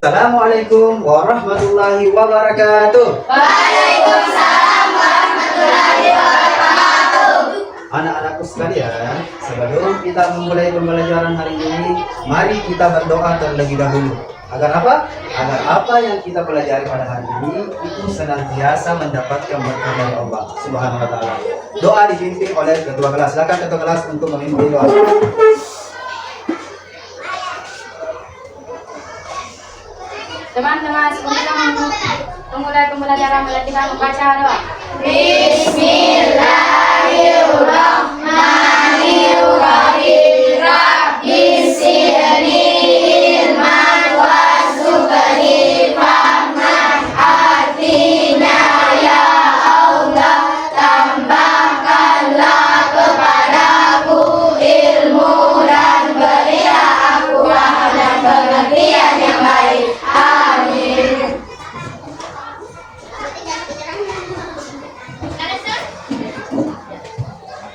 Assalamualaikum warahmatullahi wabarakatuh. Waalaikumsalam warahmatullahi wabarakatuh. Anak-anakku sekalian, sebelum kita memulai pembelajaran hari ini, mari kita berdoa terlebih dahulu. Agar apa? Agar apa yang kita pelajari pada hari ini itu senantiasa mendapatkan berkah dari Allah Subhanahu wa taala. Doa dipimpin oleh ketua kelas. Silakan ketua kelas untuk memimpin doa. Teman-teman, sebelum memulai pembelajaran, kita membaca doa. Bismillahirrahmanirrahim. Rabbi zidni ilman warzuqni fahman. Artinya ya Allah, tambahkanlah kepadaku ilmu dan berilah aku paham dan pengertian yang baik. Amin.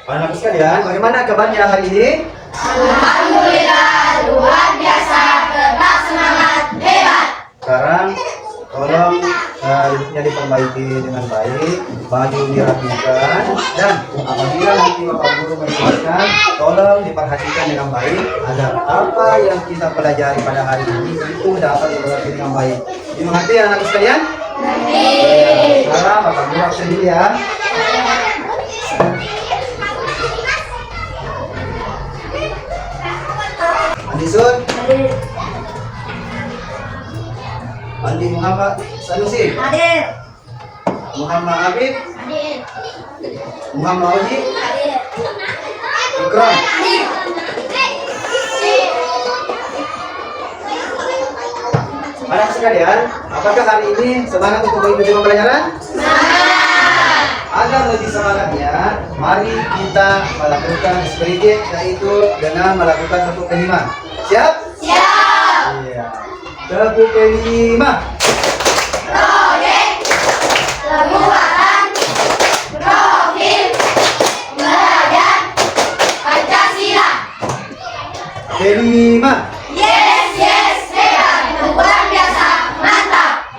Anak sekalian, bagaimana kabarnya hari ini? Alhamdulillah, luar biasa, tetap semangat, hebat. Sekarang tolong hidupnya diperbaiki dengan baik, baju dirapikan, dan apabila nanti Bapak Guru menjelaskan, tolong diperhatikan dengan baik agar apa yang kita pelajari pada hari ini itu dapat dimengerti dengan baik. Dimengerti ya anak sekalian? Sekarang Bapak Guru absen dulu ya. Andisun, Andi Muhammad Sanusi, Hadir. Muhammad Habib, Hadir. Muhammad Oji, Hadir. Ikram. Anak sekalian, apakah hari ini semangat untuk mengikuti pembelajaran? Agar lebih semangatnya, mari kita melakukan sedikit, yaitu dengan melakukan tepuk kelima. Siap? Siap. Iya. Tepuk kelima. Proyek, pembuatan, profil, belajar, Pancasila. Kelima. Yes, yes, hebat, luar biasa, mantap.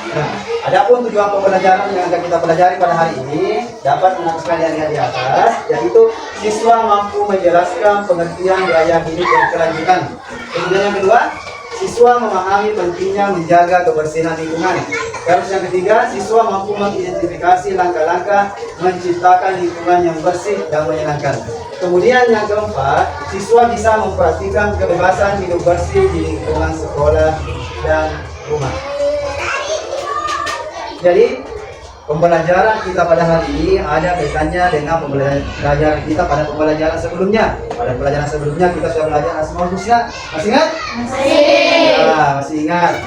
Nah, adapun tujuan pembelajaran yang akan kita pelajari pada hari ini dapat anak sekalian lihat di atas, yaitu siswa mampu menjelaskan pengertian gaya hidup berkelanjutan. Kemudian yang kedua, siswa memahami pentingnya menjaga kebersihan lingkungan. Terus yang ketiga, siswa mampu mengidentifikasi langkah-langkah menciptakan lingkungan yang bersih dan menyenangkan. Kemudian yang keempat, siswa bisa memperhatikan kebebasan hidup bersih di lingkungan sekolah dan rumah. Jadi pembelajaran kita pada hari ini ada kaitannya dengan pembelajaran kita pada pembelajaran sebelumnya. Pada pembelajaran sebelumnya kita sudah belajar Asmaul Husna. Masih ingat? Masih. Ya, masih ingat.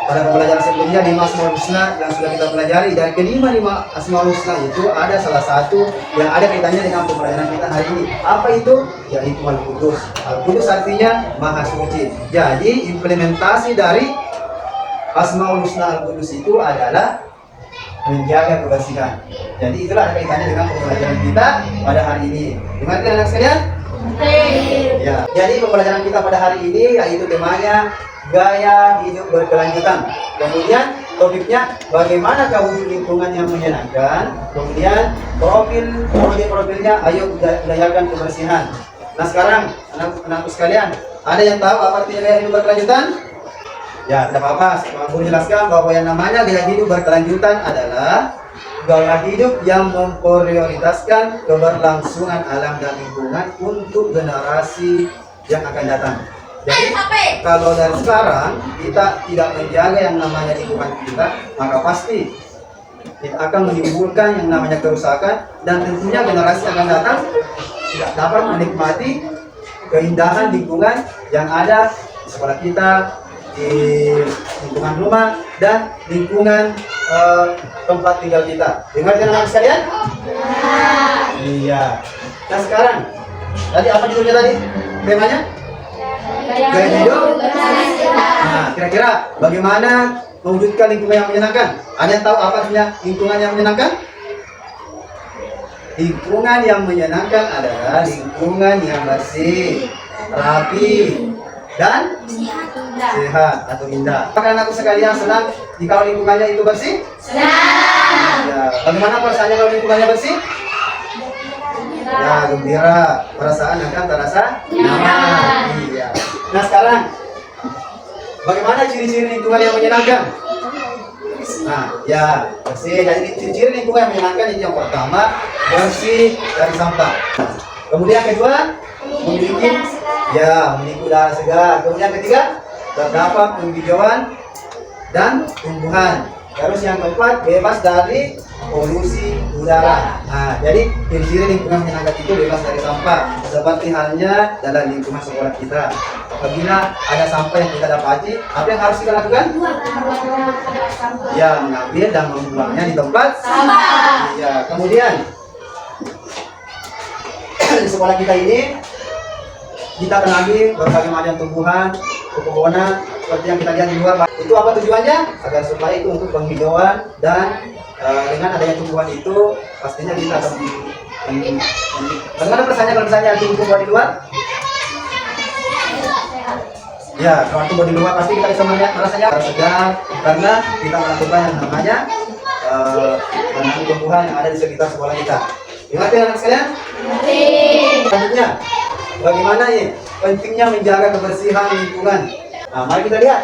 Pada pembelajaran sebelumnya 5 Asmaul Husna yang sudah kita pelajari, dan kelima Asmaul Husna itu ada salah satu yang ada kaitannya dengan pembelajaran kita hari ini. Apa itu? Yaitu Al-Qudus. Al-Qudus artinya Maha Suci. Jadi implementasi dari Asmaul Husna Al-Qudus itu adalah menjaga kebersihan. Jadi itulah ada kaitannya dengan pembelajaran kita pada hari ini. Gimana anak sekalian? Ya. Jadi pembelajaran kita pada hari ini yaitu temanya gaya hidup berkelanjutan. Kemudian topiknya bagaimana wujud lingkungan yang menyenangkan. Kemudian profilnya ayo budayakan kebersihan. Nah sekarang anak-anakku sekalian, ada yang tahu apa artinya gaya hidup berkelanjutan? Ya, tidak apa-apa. Saya jelaskan bahwa yang namanya gaya hidup berkelanjutan adalah gaya hidup yang memprioritaskan keberlangsungan alam dan lingkungan untuk generasi yang akan datang. Jadi, kalau dari sekarang kita tidak menjaga yang namanya lingkungan kita, maka pasti kita akan menimbulkan yang namanya kerusakan, dan tentunya generasi yang akan datang tidak dapat menikmati keindahan lingkungan yang ada di sekolah kita, di lingkungan rumah dan lingkungan tempat tinggal kita. Dengar anak sekalian? Iya. Nah sekarang, tadi apa judulnya tadi? Temanya? Gaya hidup. Nah, kira-kira bagaimana mewujudkan lingkungan yang menyenangkan? Ada yang tahu apa artinya lingkungan yang menyenangkan? Lingkungan yang menyenangkan adalah lingkungan yang bersih, rapi, dan sehat atau indah. Apakah anakku sekalian senang jika lingkungannya itu bersih? Senang. Ya. Bagaimana perasaannya kalau lingkungannya bersih? Ya, gembira. Perasaan akan terasa nyaman. Iya. Nah sekarang, bagaimana ciri-ciri lingkungan yang menyenangkan? Nah, ya bersih. Jadi ciri-ciri lingkungan yang menyenangkan itu yang pertama bersih dari sampah. Kemudian kedua memiliki udara segar. Kemudian ketiga terdapat penghijauan dan tumbuhan. Terus yang keempat bebas dari polusi udara. Nah, jadi ciri-ciri lingkungan menyenangkan itu bebas dari sampah. Seperti halnya dalam lingkungan sekolah kita. Apabila ada sampah yang kita dapati, apa yang harus kita lakukan? Ya, mengambil dan membuangnya di tempat Sampah. ya. Kemudian di sekolah kita ini kita mengambil berbagai macam tumbuhan, pepohonan seperti yang kita lihat di luar. Itu apa tujuannya? Agar supaya itu untuk penghijauan dan dengan adanya tumbuhan itu pastinya kita akan bagaimana perasaannya kalau misalnya ada tumbuhan di luar? Ya, kalau tumbuh di luar pasti kita bisa melihat rasanya segar karena kita melakukan yang namanya menanam tumbuhan yang ada di sekitar sekolah kita. Ingat ya anak sekalian? Selanjutnya, bagaimana ya pentingnya menjaga kebersihan lingkungan? Nah, mari kita lihat.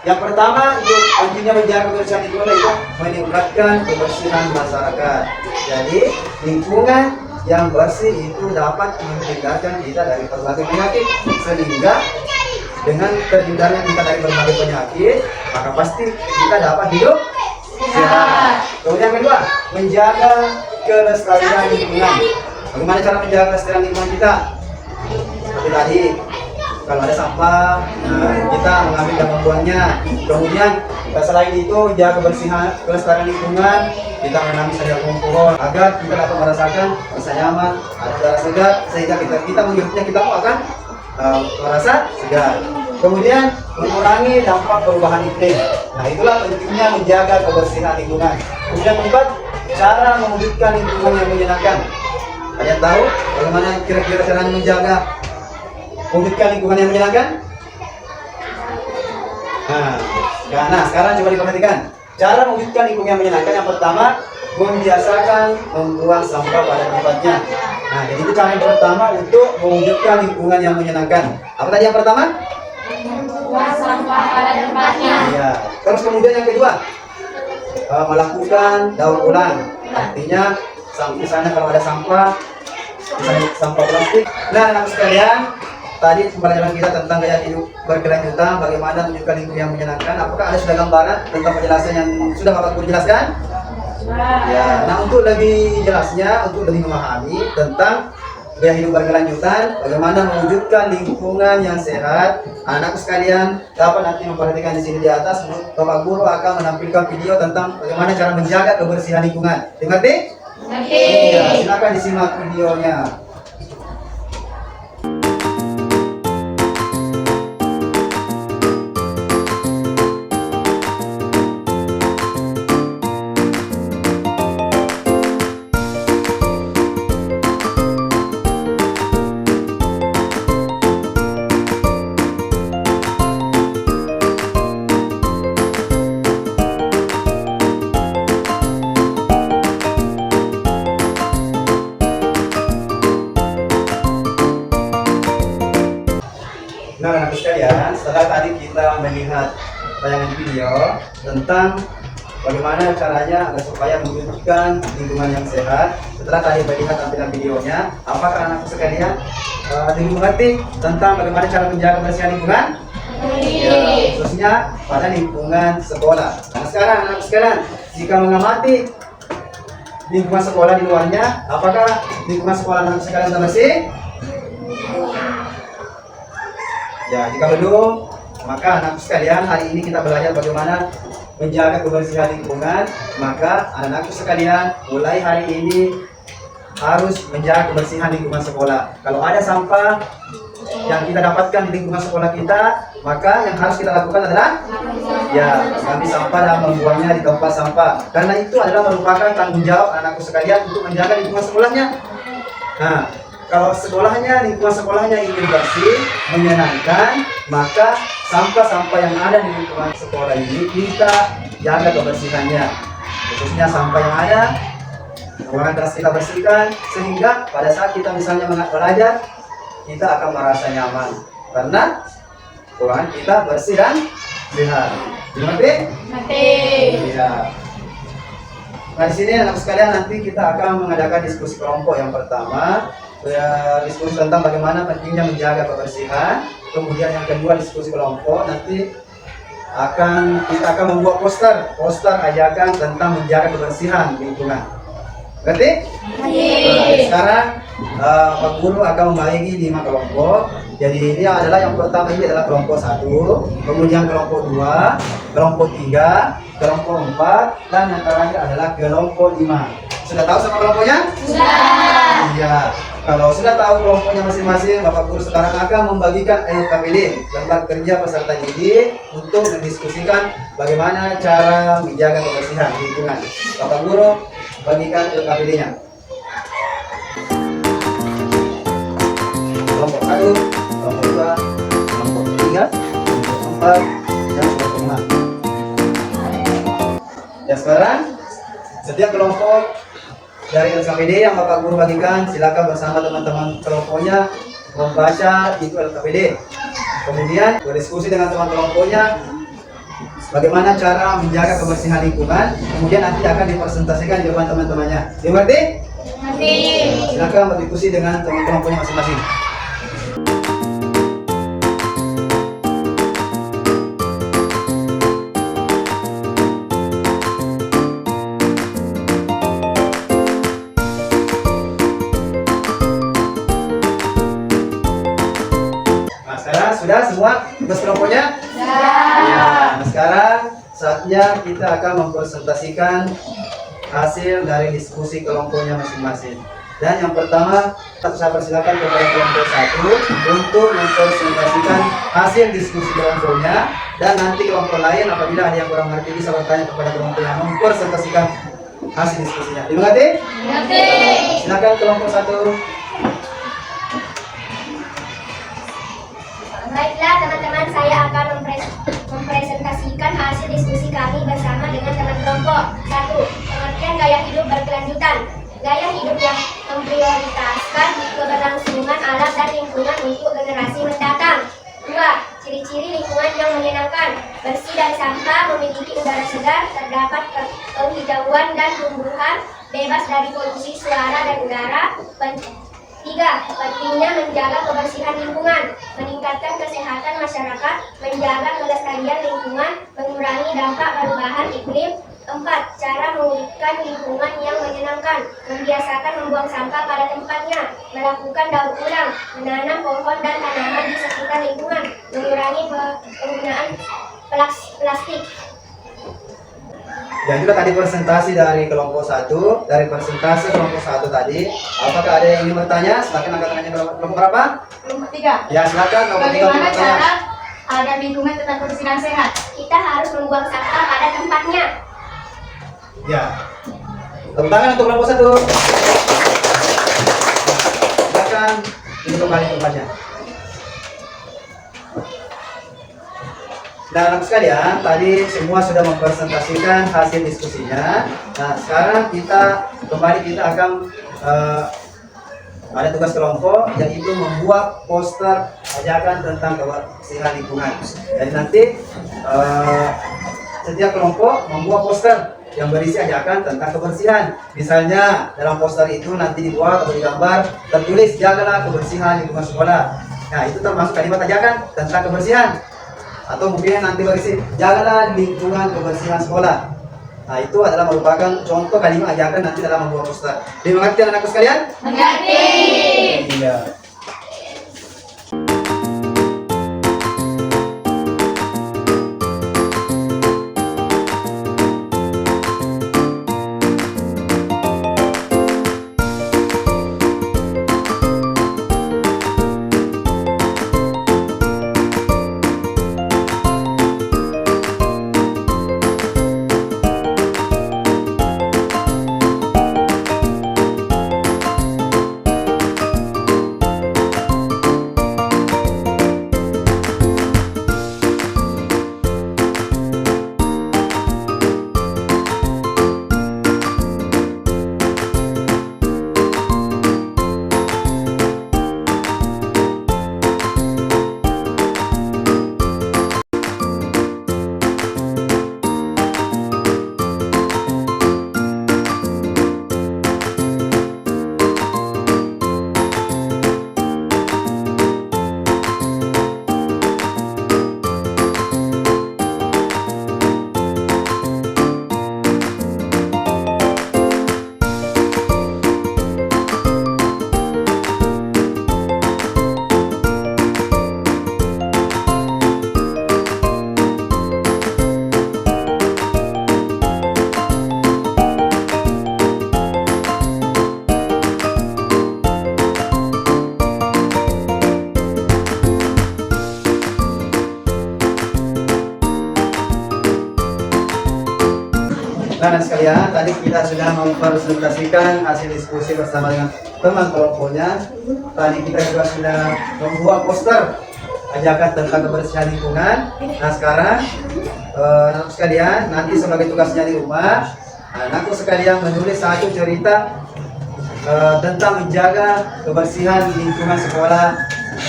Yang pertama, untuk pentingnya menjaga kebersihan lingkungan itu meningkatkan kebersihan masyarakat. Jadi, lingkungan yang bersih itu dapat menghindarkan kita dari berbagai penyakit, sehingga dengan terhindarnya kita dari berbagai penyakit, maka pasti kita dapat hidup sehat. Kemudian yang kedua, menjaga kelestarian lingkungan. Bagaimana cara menjaga kelestarian lingkungan kita? Seperti tadi, kalau ada sampah, kita mengambil dan membuangnya. Kemudian selain itu menjaga kebersihan kelestarian lingkungan, kita menanam saja pohon agar kita dapat merasakan rasa nyaman, ada udara segar, sehingga kita menghidupnya kita akan merasa segar. Kemudian mengurangi dampak perubahan iklim. Nah, itulah pentingnya menjaga kebersihan lingkungan. Kemudian keempat, cara mewujudkan lingkungan yang menyenangkan. Kalian tahu bagaimana kira-kira caranya menjaga mewujudkan lingkungan yang menyenangkan? Nah, sekarang coba diperhatikan. Cara mewujudkan lingkungan yang menyenangkan yang pertama, membiasakan membuang sampah pada tempatnya. Nah, jadi itu cara yang pertama untuk mewujudkan lingkungan yang menyenangkan. Apa tadi yang pertama? Membuang sampah pada tempatnya. Iya. Terus kemudian yang kedua, melakukan daur ulang. Artinya, misalnya kalau ada sampah, misalnya sampah plastik. Nah, anak sekalian, tadi pembelajaran kita tentang gaya hidup berkelanjutan, bagaimana menunjukkan lingkungan yang menyenangkan. Apakah ada sudah gambaran tentang penjelasan yang sudah Bapak Guru jelaskan? Ya, nah untuk lebih jelasnya, untuk lebih memahami tentang gaya hidup berkelanjutan, bagaimana mewujudkan lingkungan yang sehat, anakku sekalian dapat nanti memperhatikan di sini di atas. Bapak Guru akan menampilkan video tentang bagaimana cara menjaga kebersihan lingkungan. Dimengerti? Iya, silakan disimak videonya. Nah, anak sekalian, setelah tadi kita melihat tayangan video tentang bagaimana caranya agar supaya mewujudkan lingkungan yang sehat. Setelah tadi melihat tampilan videonya, apakah anak sekalian mengerti tentang bagaimana cara menjaga kebersihan lingkungan? Ya, khususnya pada lingkungan sekolah. Nah, sekarang anak sekalian, jika mengamati lingkungan sekolah di luarnya, apakah lingkungan sekolah anak sekalian sudah bersih? Ya, jika belum, maka anak sekalian hari ini kita belajar bagaimana menjaga kebersihan lingkungan. Maka anak-anakku sekalian mulai hari ini harus menjaga kebersihan lingkungan sekolah. Kalau ada sampah yang kita dapatkan di lingkungan sekolah kita, maka yang harus kita lakukan adalah ya mengambil sampah dan membuangnya di tempat sampah. Karena itu adalah merupakan tanggung jawab anakku sekalian untuk menjaga lingkungan sekolahnya. Nah, kalau sekolahnya, lingkungan sekolahnya ingin bersih, menyenangkan, maka sampah-sampah yang ada di lingkungan sekolah ini kita jaga kebersihannya. Khususnya sampah yang ada, ruangan kelas kita bersihkan, sehingga pada saat kita misalnya belajar, kita akan merasa nyaman karena ruangan kita bersih dan sehat. Dimengerti? Ngerti. Iya. Nah, di sini anak sekalian nanti kita akan mengadakan diskusi kelompok. Yang pertama, diskusi tentang bagaimana pentingnya menjaga kebersihan. Kemudian yang kedua, diskusi kelompok nanti kita akan membuat poster ajakan tentang menjaga kebersihan lingkungan. Ngerti? Nah, sekarang Pak Guru akan membagi 5 kelompok. Jadi ini adalah yang pertama, ini adalah kelompok 1, kemudian kelompok 2, kelompok 3, kelompok 4, dan yang terakhir adalah kelompok 5. Sudah tahu sama kelompoknya? Sudah. Iya. Kalau sudah tahu kelompoknya masing-masing, Bapak Guru sekarang akan membagikan LKPD, lembar kerja peserta didik, untuk mendiskusikan bagaimana cara menjaga kebersihan lingkungan. Bapak Guru bagikan LKPD-nya. Kelompok 1, kelompok 2, kelompok 3, kelompok 4, dan kelompok 5. Ya, sekarang setiap kelompok dari LKPD yang Bapak Guru bagikan, silakan bersama teman-teman kelompoknya membaca itu LKPD. Kemudian berdiskusi dengan teman kelompoknya bagaimana cara menjaga kebersihan lingkungan. Kemudian nanti akan dipresentasikan di depan teman-temannya. Dimengerti? Ngerti. Silakan berdiskusi dengan teman kelompoknya masing-masing. Sudah semua tugas kelompoknya? Ya. Nah, sekarang saatnya kita akan mempresentasikan hasil dari diskusi kelompoknya masing-masing. Dan yang pertama, saya persilakan kepada kelompok 1 untuk mempresentasikan hasil diskusi kelompoknya, dan nanti kelompok lain apabila ada yang kurang mengerti bisa bertanya kepada kelompok yang mempresentasikan hasil diskusinya. Dimengerti? Ngerti. Silakan kelompok 1. Baiklah teman-teman, saya akan mempresentasikan hasil diskusi kami bersama dengan teman kelompok. 1. Pengertian gaya hidup berkelanjutan. Gaya hidup yang memprioritaskan keberlangsungan alam dan lingkungan untuk generasi mendatang. 2. Ciri-ciri lingkungan yang menyenangkan. Bersih dari sampah, memiliki udara segar, terdapat penghijauan dan tumbuhan, bebas dari polusi suara dan udara. 3. Pentingnya menjaga kebersihan lingkungan, meningkatkan kesehatan masyarakat, menjaga kelestarian lingkungan, mengurangi dampak perubahan iklim. 4. Cara memulihkan lingkungan yang menyenangkan, membiasakan membuang sampah pada tempatnya, melakukan daur ulang, menanam pohon dan tanaman di sekitar lingkungan, mengurangi penggunaan plastik. Yang juga tadi presentasi dari kelompok 1, dari presentasi kelompok 1 tadi, apakah ada yang ingin bertanya? Silakan angkat tangannya. Kelompok berapa? Kelompok 3. Ya, silakan kelompok 3 Bagaimana bertanya. cara agar lingkungan tetap bersih dan sehat? Kita harus membuang sampah pada tempatnya. Ya. Tepuk tangan untuk kelompok 1. Silakan ini kembali tempatnya. Nah, anak sekalian, tadi semua sudah mempresentasikan hasil diskusinya. Nah, sekarang kita akan ada tugas kelompok, yaitu membuat poster ajakan tentang kebersihan lingkungan. Jadi nanti setiap kelompok membuat poster yang berisi ajakan tentang kebersihan. Misalnya dalam poster itu nanti dibuat atau digambar tertulis jagalah kebersihan lingkungan sekolah. Nah, itu termasuk kalimat ajakan tentang kebersihan. Atau mungkin nanti berisi jagalah lingkungan kebersihan sekolah. Nah, itu adalah merupakan contoh kalimat ajakan nanti dalam membuat poster. Dimengerti anak-anakku sekalian? Mengerti. Iya. anak sekalian, tadi kita sudah mempresentasikan hasil diskusi bersama dengan teman kelompoknya. Tadi kita juga sudah membuat poster ajakan tentang kebersihan lingkungan. Nah sekarang anak sekalian, nanti sebagai tugasnya di rumah, anakku sekalian menulis satu cerita tentang menjaga kebersihan lingkungan sekolah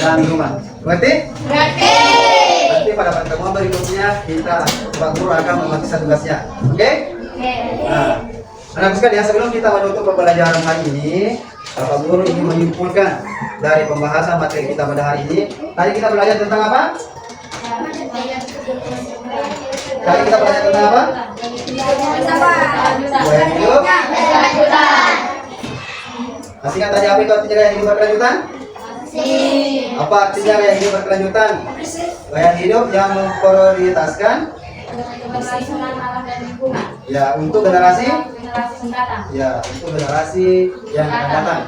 dan rumah. Mengerti? Ngerti. Nanti pada pertemuan berikutnya kita Pak Guru akan membagikan tugasnya. Oke? Nah, anak sekalian, sebelum kita menutup pembelajaran hari ini, Bapak Guru ingin menyimpulkan dari pembahasan materi kita pada hari ini. Tadi kita belajar tentang apa? Tadi kita belajar tentang apa? Gaya hidup. Masih ingat tadi apa itu artinya gaya hidup berkelanjutan? Apa artinya gaya hidup berkelanjutan? Gaya hidup yang memprioritaskan ya untuk generasi ya untuk generasi yang akan datang.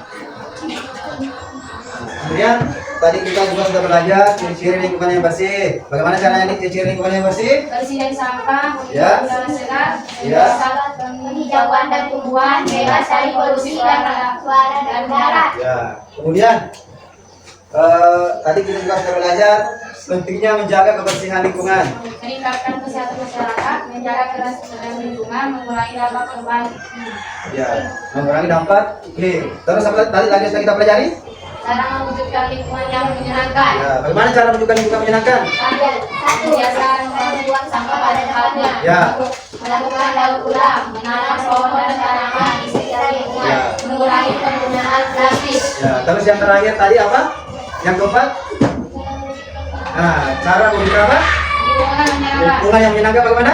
Kemudian tadi kita juga sudah belajar ciri-ciri lingkungan yang bersih. Bagaimana caranya ciri-ciri lingkungan yang bersih? Bersih dari sampah, Ya. udara segar, Ya. penghijauan dan tumbuhan, bebas dari polusi dan suara dan udara. Ya. Kemudian tadi kita juga sudah belajar pentingnya menjaga kebersihan lingkungan. Meningkatkan kesehatan masyarakat, menjaga kebersihan lingkungan, mengurangi dampak perubahan iklim. Ya, mengurangi dampak iklim. Terus apa tadi sudah kita pelajari? Cara mewujudkan lingkungan yang menyenangkan. Ya, bagaimana cara menunjukkan lingkungan menyenangkan? Satu, biasakan membuang sampah pada tempatnya. Ya. Melakukan daur ulang, menanam pohon dan tanaman di sekitar lingkungan, Ya. mengurangi penggunaan plastik. Ya, terus yang terakhir tadi apa? Yang keempat? Nah, cara memberikan apa? Lingkungan menyenangkan. Lingkungan yang menyenangkan bagaimana?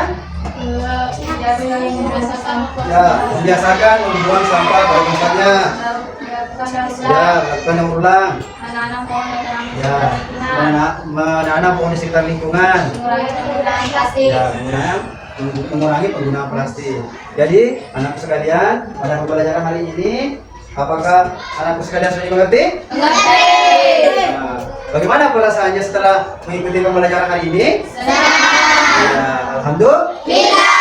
Ya, membiasakan membuang sampah pada tempatnya. Ya, lakukan daur ulang. Menanam pohon dan tanaman di Ya, sekitar lingkungan, menanam pohon di sekitar lingkungan. mengurangi penggunaan plastik. Ya, mengurangi penggunaan plastik. Jadi, anakku sekalian, pada pembelajaran hari ini, apakah anakku sekalian sudah mengerti? Mengerti. Nah, bagaimana perasaannya setelah mengikuti pembelajaran hari ini? Ya, alhamdulillah.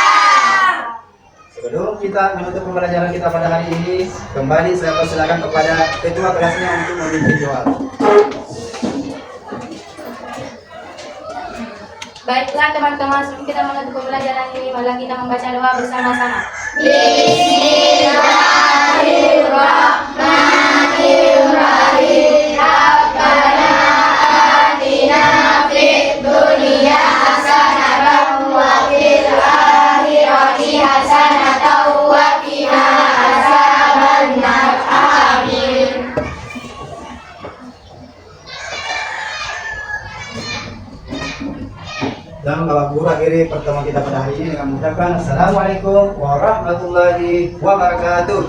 Sebelum kita menutup pembelajaran kita pada hari ini, kembali saya persilakan kepada ketua kelasnya untuk memimpin doa. Baiklah teman-teman, sebelum kita menutup pembelajaran ini, mari kita membaca doa bersama-sama. Bismillahirrahmanirrahim. Rabbana atina fid dunya hasanatan wa fil akhirati hasanatan wa qina azabannar. Amin. Dan Bapak Guru akhiri pertemuan kita pada hari ini dengan mengucapkan Assalamualaikum warahmatullahi wabarakatuh.